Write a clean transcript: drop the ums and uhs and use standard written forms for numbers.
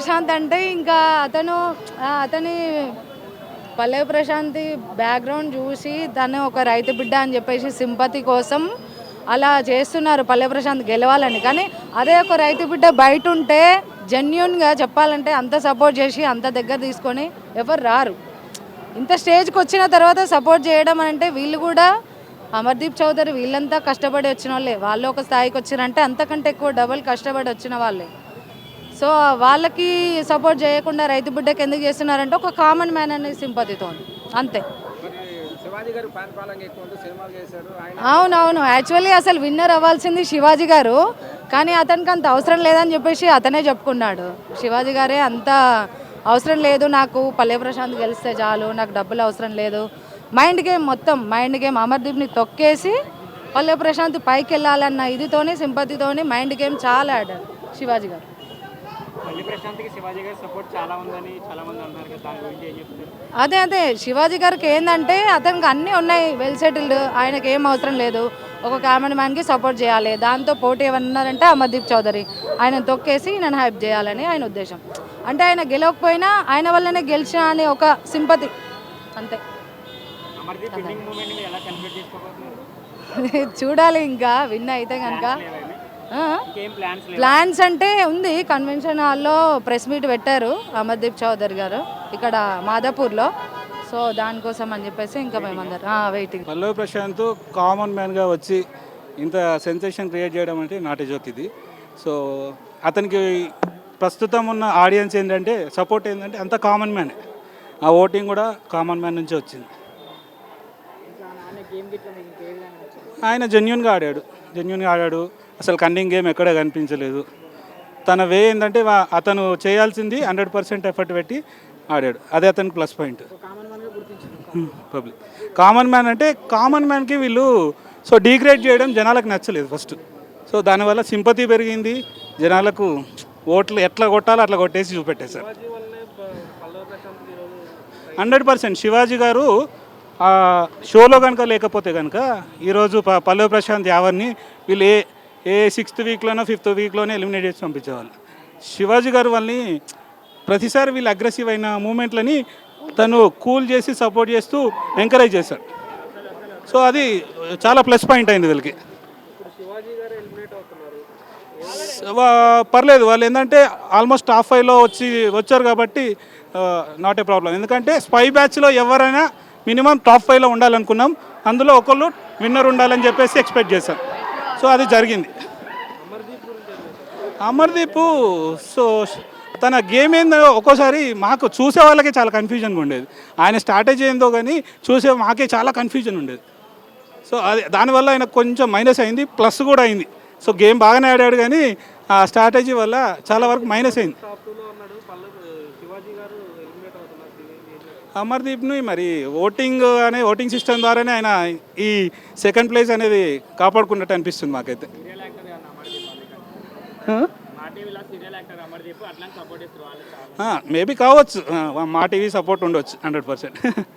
ప్రశాంత్ అంటే ఇంకా అతని పల్లవి ప్రశాంత్ బ్యాక్గ్రౌండ్ చూసి తను ఒక రైతు బిడ్డ అని చెప్పేసి సింపతి కోసం అలా చేస్తున్నారు పల్లవి ప్రశాంత్ గెలవాలని. కానీ అదే ఒక రైతు బిడ్డ బయట ఉంటే జెన్యున్గా చెప్పాలంటే అంత సపోర్ట్ చేసి అంత దగ్గర తీసుకొని ఎవరు రారు. ఇంత స్టేజ్కి వచ్చిన తర్వాత సపోర్ట్ చేయడం అంటే వీళ్ళు కూడా అమర్దీప్ చౌదరి వీళ్ళంతా కష్టపడి వచ్చిన వాళ్ళే. వాళ్ళు ఒక స్థాయికి వచ్చినంటే అంతకంటే ఎక్కువ డబుల్ కష్టపడి వచ్చిన వాళ్ళే. సో వాళ్ళకి సపోర్ట్ చేయకుండా రైతు బిడ్డకి ఎందుకు చేస్తున్నారంటే ఒక కామన్ మ్యాన్ అనే సింపతితో అంతే. అవునవును, యాక్చువల్లీ అసలు విన్నర్ అవ్వాల్సింది శివాజీ గారు, కానీ అతనికి అంత అవసరం లేదని చెప్పేసి అతనే చెప్పుకున్నాడు. శివాజీ గారే అంత అవసరం లేదు, నాకు పల్లె ప్రశాంత్ గెలిస్తే చాలు, నాకు డబ్బులు అవసరం లేదు, మైండ్ గేమ్ మొత్తం మైండ్ గేమ్ అమర్దీప్ని తొక్కేసి పల్లె ప్రశాంత్ పైకి వెళ్ళాలన్న ఇదితోని సింపతితోని మైండ్ గేమ్ చాలా ఆడాడు శివాజీ గారు. అదే శివాజీ గారికి ఏంటంటే అతనికి అన్నీ ఉన్నాయి, వెల్ సెటిల్డ్, ఆయనకి ఏం అవసరం లేదు, ఒక కామన్ మ్యాన్కి సపోర్ట్ చేయాలి, దాంతో పోటీ ఏమన్నారంటే అమర్దీప్ చౌదరి ఆయన తొక్కేసి నన్ను హైప్ చేయాలని ఆయన ఉద్దేశం. అంటే ఆయన గెలవకపోయినా ఆయన వల్లనే గెలిచిన అనే ఒక సింపతి అంతే. చూడాలి ఇంకా విన్ అయితే కనుక. ప్లాన్స్ అంటే ఉంది, కన్వెన్షన్ హాల్లో ప్రెస్ మీట్ పెట్టారు అమర్దీప్ చౌదరి గారు ఇక్కడ మాదాపూర్లో. సో దానికోసం అని చెప్పేసి ఇంకా మేమందరం వెయిటింగ్. పల్లవి ప్రశాంత్ కామన్ మ్యాన్గా వచ్చి ఇంత సెన్సేషన్ క్రియేట్ చేయడం అంటే నాట్ ఏ జోక్ ఇది. సో అతనికి ప్రస్తుతం ఉన్న ఆడియన్స్ ఏంటంటే సపోర్ట్ ఏంటంటే అంత కామన్ మ్యానే, ఆ ఓటింగ్ కూడా కామన్ మ్యాన్ నుంచి వచ్చింది. ఆయన జెన్యున్గా ఆడాడు, అసలు కన్నింగ్ గేమ్ ఎక్కడ కనిపించలేదు. తన వే ఏంటంటే అతను చేయాల్సింది 100% ఎఫర్ట్ పెట్టి ఆడాడు, అదే అతనికి plus point. Public common man అంటే కామన్ మ్యాన్కి వీళ్ళు సో డీగ్రేడ్ చేయడం జనాలకు నచ్చలేదు ఫస్ట్. సో దానివల్ల సింపతి పెరిగింది, జనాలకు ఓట్లు ఎట్లా కొట్టాలో అట్లా కొట్టేసి చూపెట్టేశారు. 100% శివాజీ గారు షోలో కనుక లేకపోతే కనుక ఈరోజు పల్లవి ప్రశాంత్ యావర్ని వీళ్ళు ఏ 6th వీక్లోనో 5th వీక్లోనే ఎలిమినేట్ చేసి పంపించేవాళ్ళు. శివాజీ గారు వాళ్ళని ప్రతిసారి వీళ్ళు అగ్రెసివ్ అయిన మూమెంట్లని తను కూల్ చేసి సపోర్ట్ చేస్తూ ఎంకరేజ్ చేశాడు. సో అది చాలా ప్లస్ పాయింట్ అయింది వీళ్ళకి. పర్లేదు, వాళ్ళు ఏంటంటే ఆల్మోస్ట్ టాప్ 5లో వచ్చారు కాబట్టి నాట్ ఏ ప్రాబ్లం. ఎందుకంటే స్పై బ్యాచ్లో ఎవరైనా మినిమం టాప్ 5లో ఉండాలనుకున్నాం, అందులో ఒకళ్ళు విన్నర్ ఉండాలని చెప్పేసి ఎక్స్పెక్ట్ చేశాం. సో అది జరిగింది. అమర్దీప్ సో తన గేమ్ ఏందో ఒక్కోసారి మాకు చూసే వాళ్ళకే చాలా కన్ఫ్యూజన్గా ఉండేది. ఆయన స్ట్రాటజీ ఏందో కానీ చూసే మాకే చాలా కన్ఫ్యూజన్ ఉండేది. సో అది దానివల్ల ఆయన కొంచెం మైనస్ అయింది, ప్లస్ కూడా అయింది. సో గేమ్ బాగానే ఆడాడు కానీ ఆ స్ట్రాటజీ వల్ల చాలా వరకు మైనస్ అయింది. అమర్దీప్ని మరి ఓటింగ్ సిస్టమ్ ద్వారానే ఆయన ఈ సెకండ్ ప్లేస్ అనేది కాపాడుకున్నట్టు అనిపిస్తుంది మాకైతే. మేబీ కావచ్చు, మా టీవీ సపోర్ట్ ఉండొచ్చు 100%.